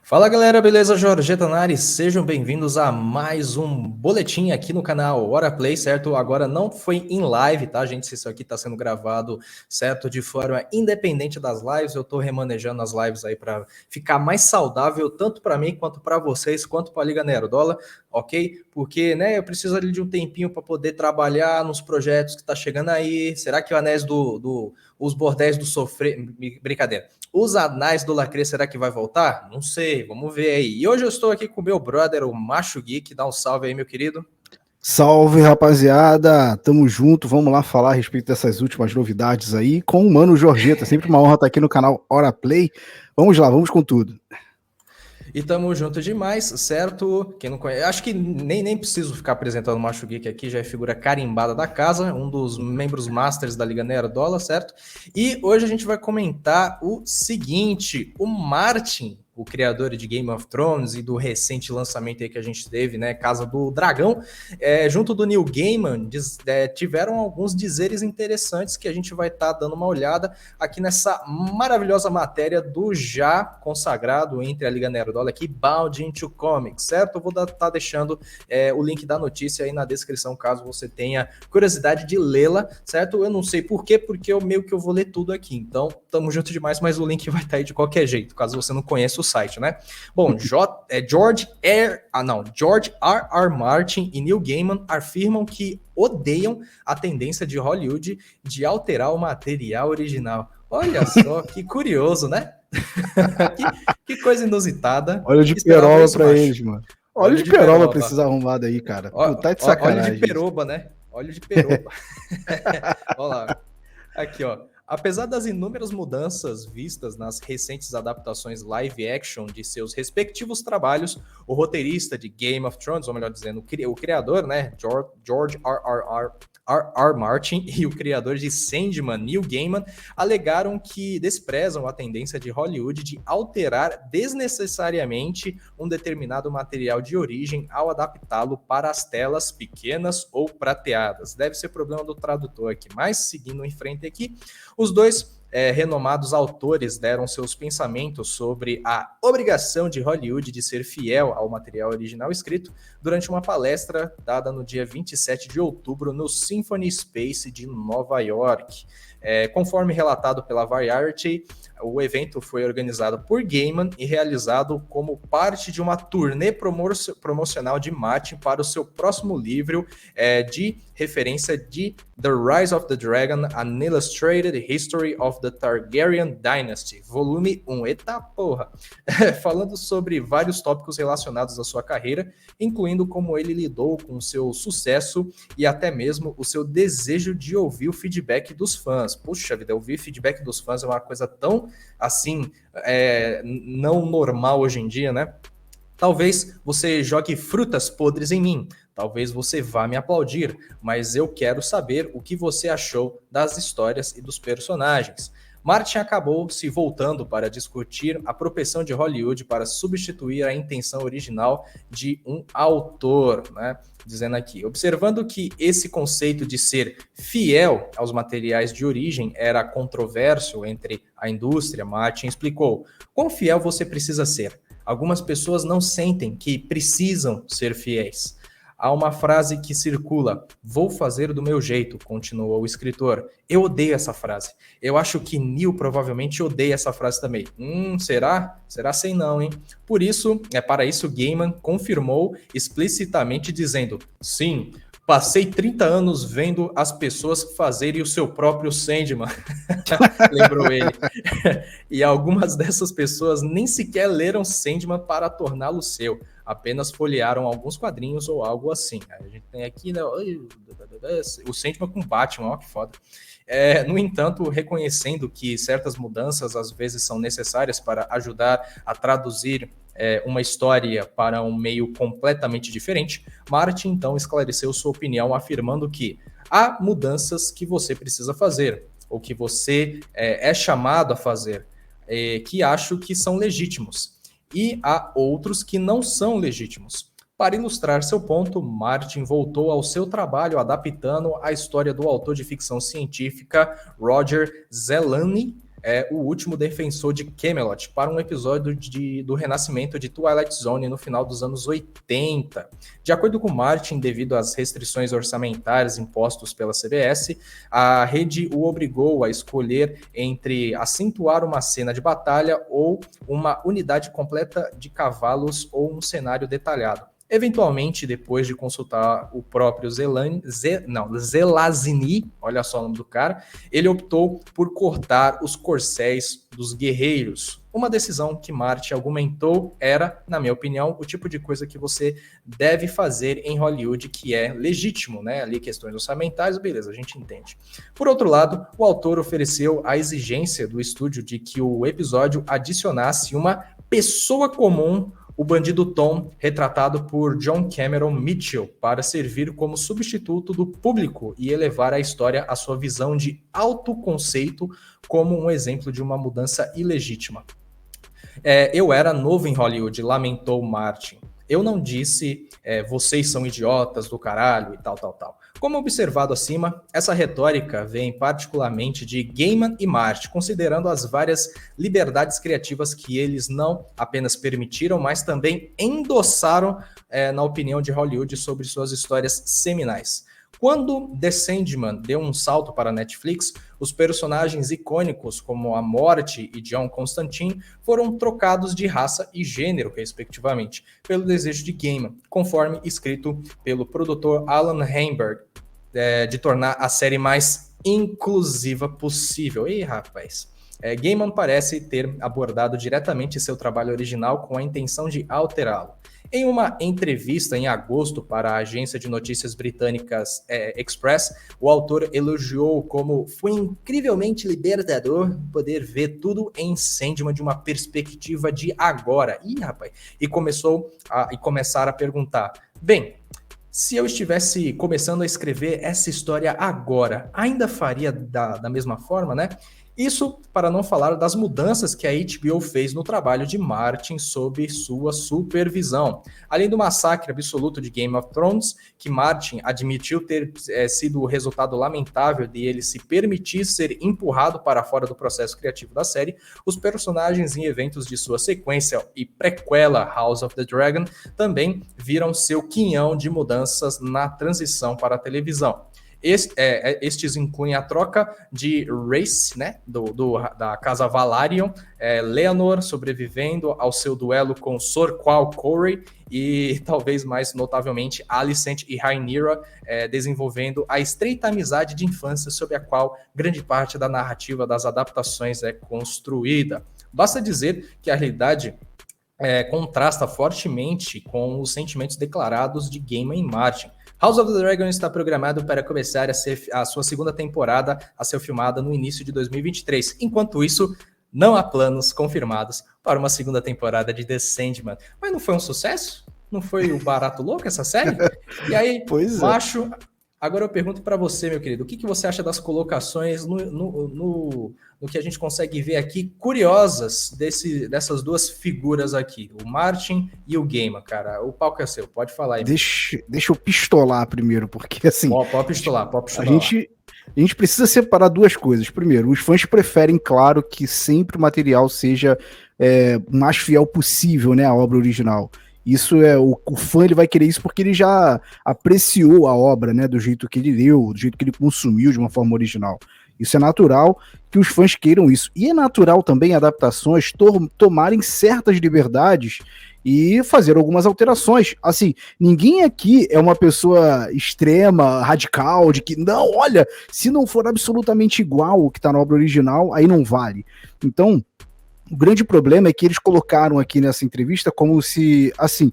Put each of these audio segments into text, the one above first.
Fala galera, beleza? Jorgeta Nari, sejam bem-vindos a mais um boletim aqui no canal Hora Play, certo? Agora não foi em live, tá, gente? Isso aqui tá sendo gravado, certo? De forma independente das lives, eu tô remanejando as lives aí para ficar mais saudável, tanto para mim, quanto para vocês, quanto para a Liga Nerdola, ok? Porque, né, eu preciso ali de um tempinho para poder trabalhar nos projetos que tá chegando aí. Será que o Anéis os bordéis do sofrer... Brincadeira. Os Anais do Lacre, será que vai voltar? Não sei, vamos ver aí. E hoje eu estou aqui com o meu brother, o Macho Geek. Dá um salve aí, meu querido. Salve, rapaziada! Tamo junto, vamos lá falar a respeito dessas últimas novidades aí com o Mano Jorgeta. Sempre uma honra estar aqui no canal Hora Play. Vamos lá, vamos com tudo. E tamo junto demais, certo? Quem não conhece, acho que nem preciso ficar apresentando o Macho Geek aqui, já é figura carimbada da casa, um dos membros masters da Liga Nerdola, certo? E hoje a gente vai comentar o seguinte: o Martin, o criador de Game of Thrones e do recente lançamento aí que a gente teve, né, Casa do Dragão, junto do Neil Gaiman, tiveram alguns dizeres interessantes que a gente vai estar dando uma olhada aqui nessa maravilhosa matéria do já consagrado entre a Liga Nerdola aqui, Bound into Comics, certo? Eu vou estar deixando o link da notícia aí na descrição, caso você tenha curiosidade de lê-la, certo? Eu não sei por quê, porque eu meio que eu vou ler tudo aqui, então tamo junto demais, mas o link vai estar aí de qualquer jeito, caso você não conheça o site, né? Bom, George R. R. Martin e Neil Gaiman afirmam que odeiam a tendência de Hollywood de alterar o material original. Olha só, que curioso, né? que coisa inusitada. Olha de Esperava peroba isso, pra macho. eles, mano. Olha Olho de de peroba pra esses peroba. arrombados aí, cara. Pô, tá de Olho de sacanagem isso. peroba, né? Olho de peroba. Olha lá. Aqui, ó. Apesar das inúmeras mudanças vistas nas recentes adaptações live action de seus respectivos trabalhos, o roteirista de Game of Thrones, ou melhor dizendo, o criador, né, George R. Martin e o criador de Sandman, Neil Gaiman, alegaram que desprezam a tendência de Hollywood de alterar desnecessariamente um determinado material de origem ao adaptá-lo para as telas pequenas ou prateadas. Deve ser problema do tradutor aqui, mas seguindo em frente aqui, os dois renomados autores deram seus pensamentos sobre a obrigação de Hollywood de ser fiel ao material original escrito durante uma palestra dada no dia 27 de outubro no Symphony Space de Nova York. Conforme relatado pela Variety, o evento foi organizado por Gaiman e realizado como parte de uma turnê promocional de Martin para o seu próximo livro de referência de The Rise of the Dragon, An Illustrated History of the Targaryen Dynasty, volume 1. Eita porra! Falando sobre vários tópicos relacionados à sua carreira, incluindo como ele lidou com seu sucesso e até mesmo o seu desejo de ouvir o feedback dos fãs. Puxa vida, ouvir feedback dos fãs é uma coisa tão, assim, não normal hoje em dia, né? Talvez você jogue frutas podres em mim, talvez você vá me aplaudir, mas eu quero saber o que você achou das histórias e dos personagens. Martin acabou se voltando para discutir a propensão de Hollywood para substituir a intenção original de um autor, né? Dizendo aqui, observando que esse conceito de ser fiel aos materiais de origem era controverso entre a indústria, Martin explicou: quão fiel você precisa ser? Algumas pessoas não sentem que precisam ser fiéis. Há uma frase que circula: vou fazer do meu jeito, continuou o escritor. Eu odeio essa frase. Eu acho que Neil provavelmente odeia essa frase também. Será? Será sem não, hein? Por isso, para isso, Gaiman confirmou explicitamente dizendo: sim, passei 30 anos vendo as pessoas fazerem o seu próprio Sandman. Lembrou ele. E algumas dessas pessoas nem sequer leram Sandman para torná-lo seu, apenas folhearam alguns quadrinhos ou algo assim. A gente tem aqui, né, o Sandman com Batman, ó que foda. No entanto, reconhecendo que certas mudanças às vezes são necessárias para ajudar a traduzir uma história para um meio completamente diferente, Martin então esclareceu sua opinião afirmando que há mudanças que você precisa fazer, ou que você é chamado a fazer, que acho que são legítimos, e há outros que não são legítimos. Para ilustrar seu ponto, Martin voltou ao seu trabalho adaptando a história do autor de ficção científica Roger Zelazny, o último defensor de Camelot para um episódio do renascimento de Twilight Zone no final dos anos 80. De acordo com Martin, devido às restrições orçamentárias impostas pela CBS, a rede o obrigou a escolher entre acentuar uma cena de batalha ou uma unidade completa de cavalos ou um cenário detalhado. Eventualmente, depois de consultar o próprio Zelazny, olha só o nome do cara, ele optou por cortar os corcéis dos guerreiros. Uma decisão que Martin argumentou era, na minha opinião, o tipo de coisa que você deve fazer em Hollywood, que é legítimo, né? Ali questões orçamentárias, beleza, a gente entende. Por outro lado, o autor ofereceu a exigência do estúdio de que o episódio adicionasse uma pessoa comum, o bandido Tom, retratado por John Cameron Mitchell, para servir como substituto do público e elevar a história à sua visão de autoconceito como um exemplo de uma mudança ilegítima. Eu era novo em Hollywood, lamentou Martin. Eu não disse, vocês são idiotas do caralho e tal. Como observado acima, essa retórica vem particularmente de Gaiman e Martin, considerando as várias liberdades criativas que eles não apenas permitiram, mas também endossaram na opinião de Hollywood sobre suas histórias seminais. Quando The Sandman deu um salto para a Netflix, os personagens icônicos como a Morte e John Constantine foram trocados de raça e gênero, respectivamente, pelo desejo de Gaiman, conforme escrito pelo produtor Alan Heinberg, de tornar a série mais inclusiva possível. Ih, rapaz! Gaiman parece ter abordado diretamente seu trabalho original com a intenção de alterá-lo. Em uma entrevista em agosto para a agência de notícias britânicas Express, o autor elogiou como foi incrivelmente libertador poder ver tudo em Sandman de uma perspectiva de agora. Ih, rapaz! E começar a perguntar, bem, se eu estivesse começando a escrever essa história agora, ainda faria da mesma forma, né? Isso para não falar das mudanças que a HBO fez no trabalho de Martin sob sua supervisão. Além do massacre absoluto de Game of Thrones, que Martin admitiu ter sido o resultado lamentável de ele se permitir ser empurrado para fora do processo criativo da série, os personagens em eventos de sua sequência e prequela House of the Dragon também viram seu quinhão de mudanças na transição para a televisão. Estes incluem a troca de Race, né, da casa Valarion, Leonor sobrevivendo ao seu duelo com Sor Qual Corey e, talvez mais notavelmente, Alicent e Rhaenyra desenvolvendo a estreita amizade de infância sobre a qual grande parte da narrativa das adaptações é construída. Basta dizer que a realidade contrasta fortemente com os sentimentos declarados de Gaiman e Martin. House of the Dragon está programado para começar a sua segunda temporada a ser filmada no início de 2023. Enquanto isso, não há planos confirmados para uma segunda temporada de The Sandman. Mas não foi um sucesso? Não foi o barato louco essa série? E aí, macho, agora eu pergunto para você, meu querido, o que você acha das colocações no que a gente consegue ver aqui, curiosas dessas duas figuras aqui, o Martin e o Gaiman, cara? O palco é seu, pode falar aí. Deixa eu pistolar primeiro, porque assim... Pode pistolar. A gente precisa separar duas coisas. Primeiro, os fãs preferem, claro, que sempre o material seja o mais fiel possível, né, à obra original. Isso o fã ele vai querer isso porque ele já apreciou a obra, né, do jeito que ele leu, do jeito que ele consumiu de uma forma original. Isso é natural que os fãs queiram isso. E é natural também adaptações tomarem certas liberdades e fazer algumas alterações. Assim, ninguém aqui é uma pessoa extrema, radical, de que, não, olha, se não for absolutamente igual o que está na obra original, aí não vale. Então, o grande problema é que eles colocaram aqui nessa entrevista como se, assim,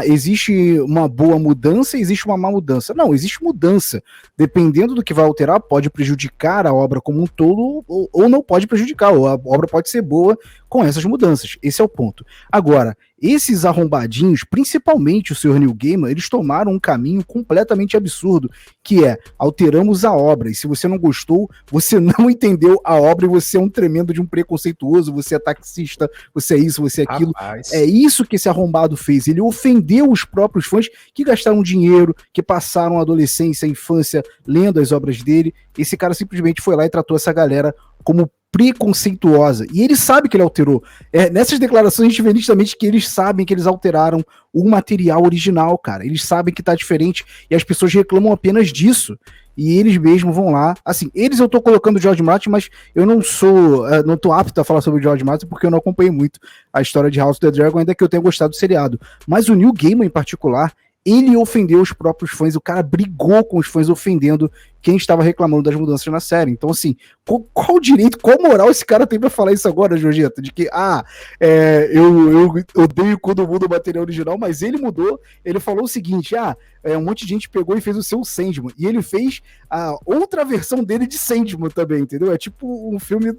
existe uma boa mudança e existe uma má mudança. Não, existe mudança. Dependendo do que vai alterar, pode prejudicar a obra como um todo ou não pode prejudicar. Ou a obra pode ser boa com essas mudanças. Esse é o ponto. Agora, esses arrombadinhos, principalmente o Sr. Neil Gaiman, eles tomaram um caminho completamente absurdo, que é, alteramos a obra, e se você não gostou, você não entendeu a obra e você é um tremendo de um preconceituoso, você é taxista, você é isso, você é aquilo. Rapaz. É isso que esse arrombado fez. Ele ofendeu os próprios fãs que gastaram dinheiro, que passaram a adolescência, a infância, lendo as obras dele. Esse cara simplesmente foi lá e tratou essa galera como preconceituosa. E ele sabe que ele alterou. Nessas declarações a gente vê nitidamente que eles sabem que eles alteraram o material original, cara. Eles sabem que tá diferente e as pessoas reclamam apenas disso. E eles mesmos vão lá. Assim, eu tô colocando o George Martin, mas eu não tô apto a falar sobre o George Martin porque eu não acompanhei muito a história de House of the Dragon, ainda que eu tenha gostado do seriado. Mas o Neil Gaiman, em particular, ele ofendeu os próprios fãs, o cara brigou com os fãs ofendendo quem estava reclamando das mudanças na série. Então, assim, qual direito, qual moral esse cara tem pra falar isso agora, Jorgeta? De que, eu odeio quando muda o material original, mas ele mudou, ele falou o seguinte, um monte de gente pegou e fez o seu Sandman, e ele fez a outra versão dele de Sandman também, entendeu? É tipo um filme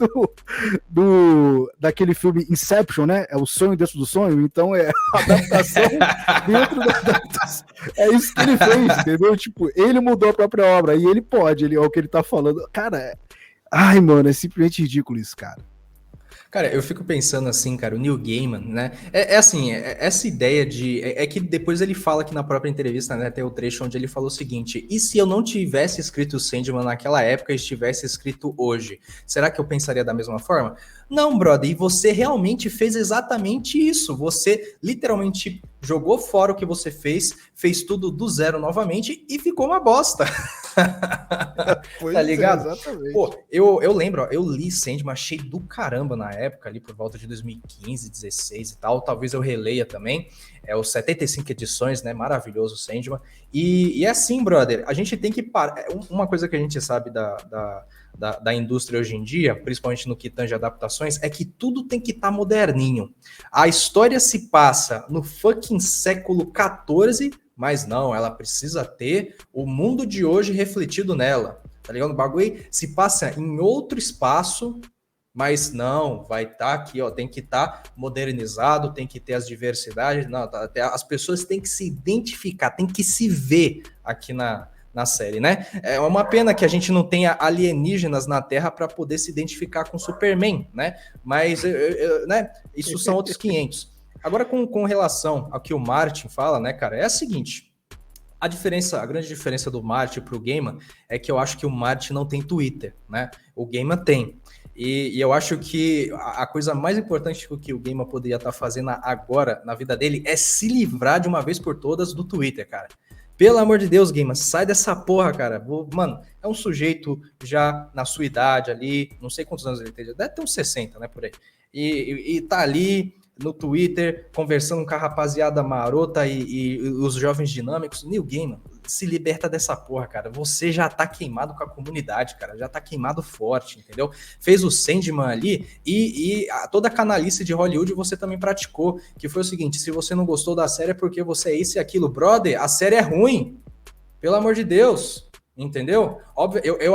daquele filme Inception, né? É o sonho dentro do sonho, então é a adaptação dentro da adaptação. É isso que ele fez, entendeu? Tipo, ele mudou a própria obra, e ele pode, é o que ele tá falando. Cara, ai, mano, é simplesmente ridículo isso, cara. Cara, eu fico pensando assim, cara, o Neil Gaiman, né? Assim, essa ideia de. É que depois ele fala aqui na própria entrevista, né? Tem o trecho onde ele falou o seguinte: e se eu não tivesse escrito o Sandman naquela época e estivesse escrito hoje? Será que eu pensaria da mesma forma? Não, brother, e você realmente fez exatamente isso. Você literalmente jogou fora o que você fez tudo do zero novamente e ficou uma bosta. Tá ligado? Exatamente. Pô, eu lembro, ó, eu li Sandman, achei do caramba na época, ali por volta de 2015, 16 e tal. Talvez eu releia também. É os 75 edições, né? Maravilhoso Sandman. E é assim, brother, a gente tem que parar. Uma coisa que a gente sabe da indústria hoje em dia, principalmente no que tange adaptações, é que tudo tem que estar moderninho. A história se passa no fucking século XIV, mas não, ela precisa ter o mundo de hoje refletido nela, tá ligado? O bagulho se passa em outro espaço, mas não, vai estar aqui, ó, tem que estar modernizado, tem que ter as diversidades, não, as pessoas têm que se identificar, tem que se ver aqui na série, né? É uma pena que a gente não tenha alienígenas na Terra para poder se identificar com Superman, né? Mas, né, isso são outros 500. Agora, com relação ao que o Martin fala, né, cara, é a seguinte: a grande diferença do Martin pro Gaiman é que eu acho que o Martin não tem Twitter, né? O Gaiman tem. E eu acho que a coisa mais importante que o Gaiman poderia estar fazendo agora na vida dele é se livrar de uma vez por todas do Twitter, cara. Pelo amor de Deus, Gaiman, sai dessa porra, cara. Mano, é um sujeito já na sua idade ali, não sei quantos anos ele tem, deve ter uns 60, né, por aí. E tá ali no Twitter, conversando com a rapaziada marota e os jovens dinâmicos. Neil Gaiman, se liberta dessa porra, cara. Você já tá queimado com a comunidade, cara. Já tá queimado forte, entendeu? Fez o Sandman ali e toda a canalice de Hollywood você também praticou, que foi o seguinte: se você não gostou da série é porque você é isso e aquilo. Brother, a série é ruim. Pelo amor de Deus. Entendeu? Óbvio, eu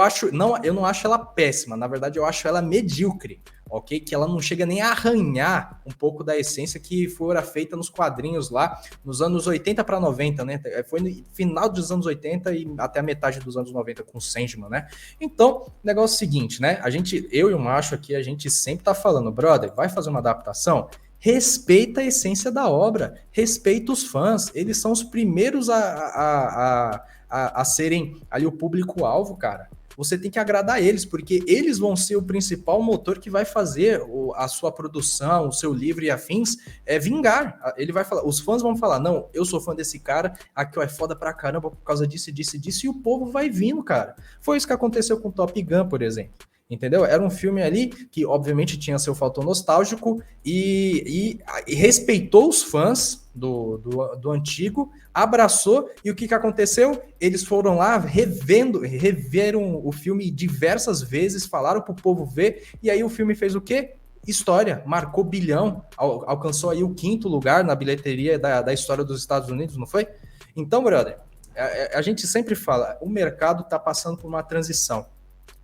não acho ela péssima, na verdade eu acho ela medíocre, ok? Que ela não chega nem a arranhar um pouco da essência que fora feita nos quadrinhos lá nos anos 80 para 90, né? Foi no final dos anos 80 e até a metade dos anos 90 com o Sandman, né? Então, o negócio é o seguinte, né? Eu e o Macho aqui, a gente sempre tá falando, brother, vai fazer uma adaptação? Respeita a essência da obra, respeita os fãs, eles são os primeiros a serem ali o público-alvo, cara. Você tem que agradar eles, porque eles vão ser o principal motor que vai fazer a sua produção, o seu livro e afins vingar. Ele vai falar, os fãs vão falar, não, eu sou fã desse cara, aqui ó, é foda pra caramba por causa disso, disso e disso, e o povo vai vindo, cara. Foi isso que aconteceu com Top Gun, por exemplo. Entendeu? Era um filme ali que, obviamente, tinha seu fator nostálgico e respeitou os fãs do antigo, abraçou, e o que aconteceu? Eles foram lá reveram o filme diversas vezes, falaram pro povo ver, e aí o filme fez o quê? História, marcou bilhão, alcançou aí o 5º lugar na bilheteria da história dos Estados Unidos, não foi? Então, brother, a gente sempre fala, o mercado tá passando por uma transição.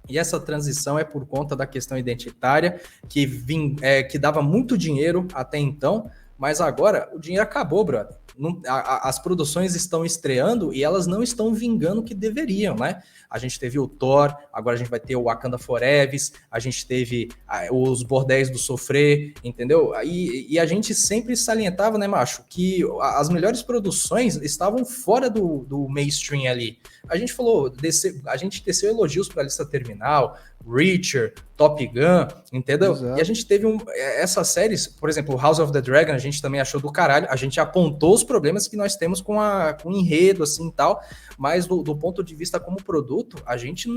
E essa transição é por conta da questão identitária, que dava muito dinheiro até então, mas agora o dinheiro acabou, brother. As produções estão estreando e elas não estão vingando o que deveriam, né? A gente teve o Thor, agora a gente vai ter o Wakanda Forever, a gente teve os Bordéis do Sofrer, entendeu? E a gente sempre salientava, né, macho, que as melhores produções estavam fora do mainstream ali. A gente falou, a gente teceu elogios para a Lista Terminal, Reacher, Top Gun, entendeu? Exato. E a gente teve essas séries, por exemplo, House of the Dragon, a gente também achou do caralho, a gente apontou os problemas que nós temos com o enredo, assim, e tal, mas do ponto de vista como produto, a gente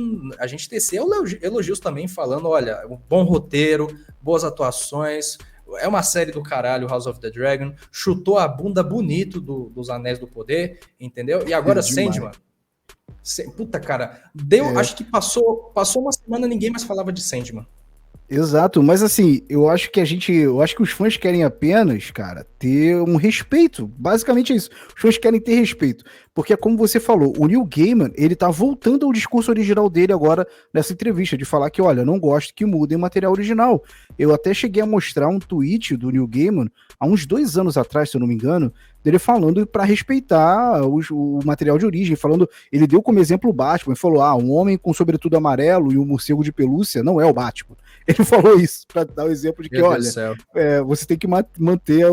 teceu elogios também, falando, olha, um bom roteiro, boas atuações, é uma série do caralho, House of the Dragon, chutou a bunda bonito dos Anéis do Poder, entendeu? E agora Sandman. Puta, cara, acho que passou uma semana, ninguém mais falava de Sandman. Exato, mas assim, eu acho que os fãs querem apenas, cara, ter um respeito, basicamente é isso, os fãs querem ter respeito, porque como você falou, o Neil Gaiman, ele tá voltando ao discurso original dele agora, nessa entrevista, de falar que, olha, não gosto que mudem material original. Eu até cheguei a mostrar um tweet do Neil Gaiman, há uns 2 anos atrás, se eu não me engano, dele falando para respeitar o material de origem, falando, ele deu como exemplo o Batman, ele falou, um homem com sobretudo amarelo e um morcego de pelúcia não é o Batman. Ele falou isso para dar o exemplo de que, olha, você tem que manter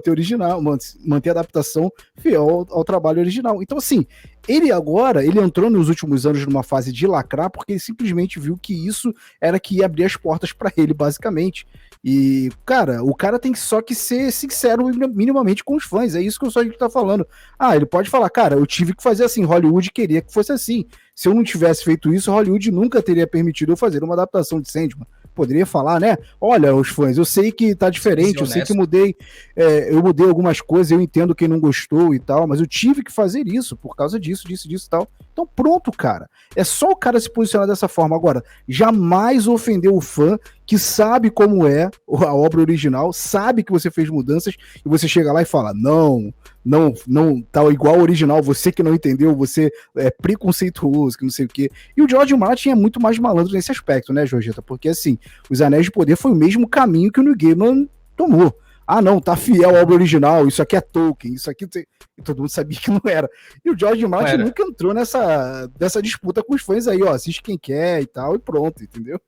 original, manter a adaptação fiel ao trabalho original. Então, assim, ele entrou nos últimos anos numa fase de lacrar, porque ele simplesmente viu que isso era que ia abrir as portas para ele, basicamente. E, cara, o cara tem só que ser sincero minimamente com os fãs, é isso que o Sonic tá falando. Ele pode falar, cara, eu tive que fazer assim, Hollywood queria que fosse assim. Se eu não tivesse feito isso, Hollywood nunca teria permitido eu fazer uma adaptação de Sandman. Poderia falar, né? Olha, os fãs, eu sei que tá diferente, eu sei que eu mudei algumas coisas, eu entendo quem não gostou e tal, mas eu tive que fazer isso por causa disso e tal. Então pronto, cara. É só o cara se posicionar dessa forma. Agora, jamais ofender o fã que sabe como é a obra original, sabe que você fez mudanças e você chega lá e fala, não tá igual ao original, você que não entendeu, você é preconceituoso, que não sei o quê. E o George Martin é muito mais malandro nesse aspecto, né, Jorgeta? Porque, assim, Os Anéis de Poder foi o mesmo caminho que o Neil Gaiman tomou. Não, tá fiel à obra original, isso aqui é Tolkien, isso aqui... E todo mundo sabia que não era. E o George Martin nunca entrou nessa disputa com os fãs aí, assiste quem quer e tal, e pronto, entendeu?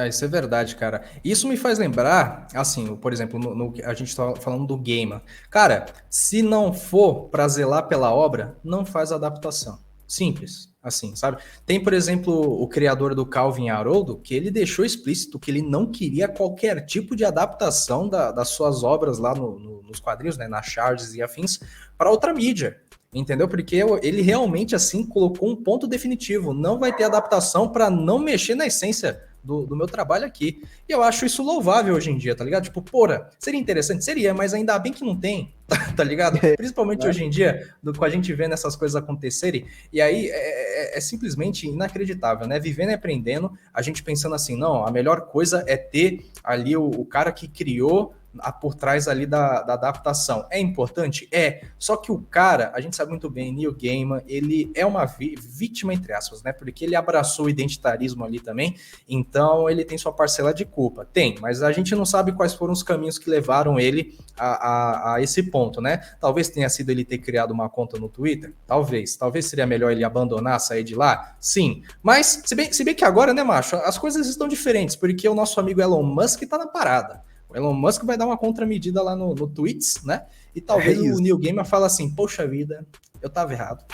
Isso é verdade, cara. Isso me faz lembrar, assim, por exemplo, a gente tá falando do Gaiman. Cara, se não for pra zelar pela obra, não faz adaptação. Simples, assim, sabe? Tem, por exemplo, o criador do Calvin e Haroldo, que ele deixou explícito que ele não queria qualquer tipo de adaptação das suas obras lá nos quadrinhos, né, na Charges e afins, para outra mídia. Entendeu? Porque ele realmente, assim, colocou um ponto definitivo. Não vai ter adaptação para não mexer na essência do meu trabalho aqui. E eu acho isso louvável hoje em dia, tá ligado? Tipo, porra, seria interessante? Seria, mas ainda bem que não tem, tá ligado? Principalmente hoje em dia, com a gente vendo essas coisas acontecerem. E aí é simplesmente inacreditável, né? Vivendo e aprendendo, a gente pensando assim, não, a melhor coisa é ter ali o cara que criou por trás ali da adaptação. É importante? É. Só que o cara, a gente sabe muito bem, Neil Gaiman, ele é uma vítima, entre aspas, né? Porque ele abraçou o identitarismo ali também, então ele tem sua parcela de culpa. Tem, mas a gente não sabe quais foram os caminhos que levaram ele a esse ponto, né? Talvez tenha sido ele ter criado uma conta no Twitter, talvez seria melhor ele abandonar, sair de lá, sim. Mas, se bem que agora, né, macho, as coisas estão diferentes, porque o nosso amigo Elon Musk tá na parada. O Elon Musk vai dar uma contramedida lá no Tweets, né? E talvez o Neil Gaiman fale assim, poxa vida, eu tava errado.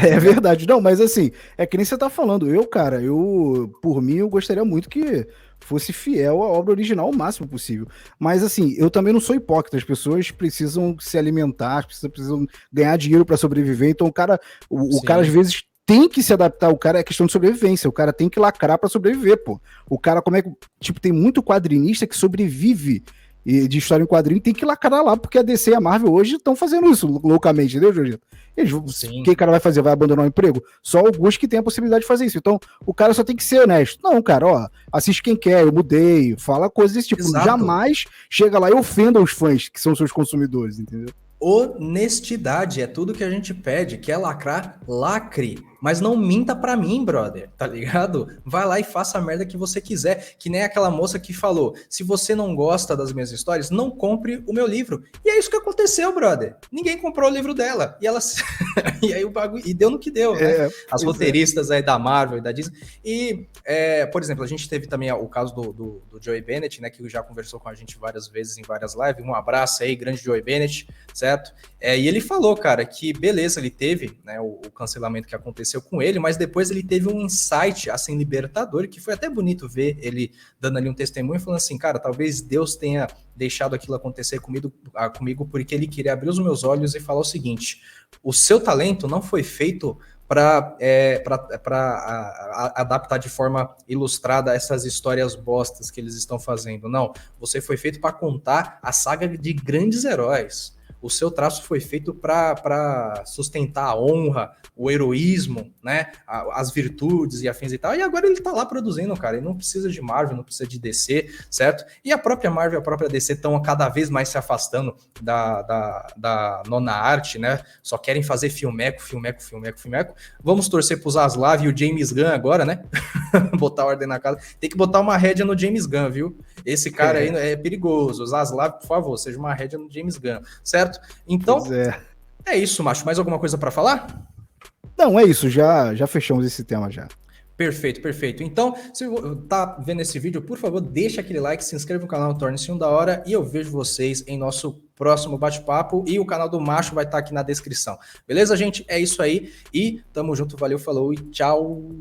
É verdade. Não, mas assim, é que nem você tá falando. Por mim, eu gostaria muito que fosse fiel à obra original o máximo possível. Mas assim, eu também não sou hipócrita. As pessoas precisam se alimentar, precisam ganhar dinheiro para sobreviver. Então o cara às vezes tem que se adaptar, o cara é questão de sobrevivência, o cara tem que lacrar pra sobreviver, pô. O cara, tem muito quadrinista que sobrevive de história em quadrinho, tem que lacrar lá, porque a DC e a Marvel hoje estão fazendo isso loucamente, entendeu, Jorge? O que o cara vai fazer? Vai abandonar o emprego? Só alguns que têm a possibilidade de fazer isso. Então, o cara só tem que ser honesto. Não, cara, assiste quem quer, eu mudei, fala coisas desse tipo. Exato. Jamais chega lá e ofenda os fãs, que são seus consumidores, entendeu? Honestidade é tudo que a gente pede. Quer lacrar? Lacre. Mas não minta pra mim, brother, tá ligado? Vai lá e faça a merda que você quiser. Que nem aquela moça que falou, se você não gosta das minhas histórias, não compre o meu livro. E é isso que aconteceu, brother. Ninguém comprou o livro dela. E ela... e aí o bagulho... E deu no que deu, né? As roteiristas aí da Marvel e da Disney. E, por exemplo, a gente teve também o caso do Joey Bennett, né? Que já conversou com a gente várias vezes em várias lives. Um abraço aí, grande Joey Bennett, certo? certo? E ele falou, cara, que beleza, ele teve, né, o cancelamento que aconteceu com ele, mas depois ele teve um insight, assim, libertador, que foi até bonito ver ele dando ali um testemunho, falando assim, cara, talvez Deus tenha deixado aquilo acontecer comigo porque ele queria abrir os meus olhos e falar o seguinte, o seu talento não foi feito para adaptar de forma ilustrada essas histórias bostas que eles estão fazendo. Não, você foi feito para contar a saga de grandes heróis. O seu traço foi feito para sustentar a honra, o heroísmo, né? As virtudes e afins e tal. E agora ele tá lá produzindo, cara. Ele não precisa de Marvel, não precisa de DC, certo? E a própria Marvel e a própria DC estão cada vez mais se afastando da nona arte, né? Só querem fazer filmeco. Vamos torcer pro Zaslav e o James Gunn agora, né? Botar ordem na casa. Tem que botar uma rédea no James Gunn, viu? Esse cara aí é perigoso. Zaslav, por favor, seja uma rédea no James Gunn, certo? Então, é isso, macho. Mais alguma coisa para falar? Não, é isso. Já fechamos esse tema já. Perfeito. Então, se tá vendo esse vídeo, por favor, deixa aquele like, se inscreva no canal, torne-se um da hora e eu vejo vocês em nosso próximo bate-papo e o canal do Macho vai estar aqui na descrição. Beleza, gente? É isso aí e tamo junto, valeu, falou e tchau.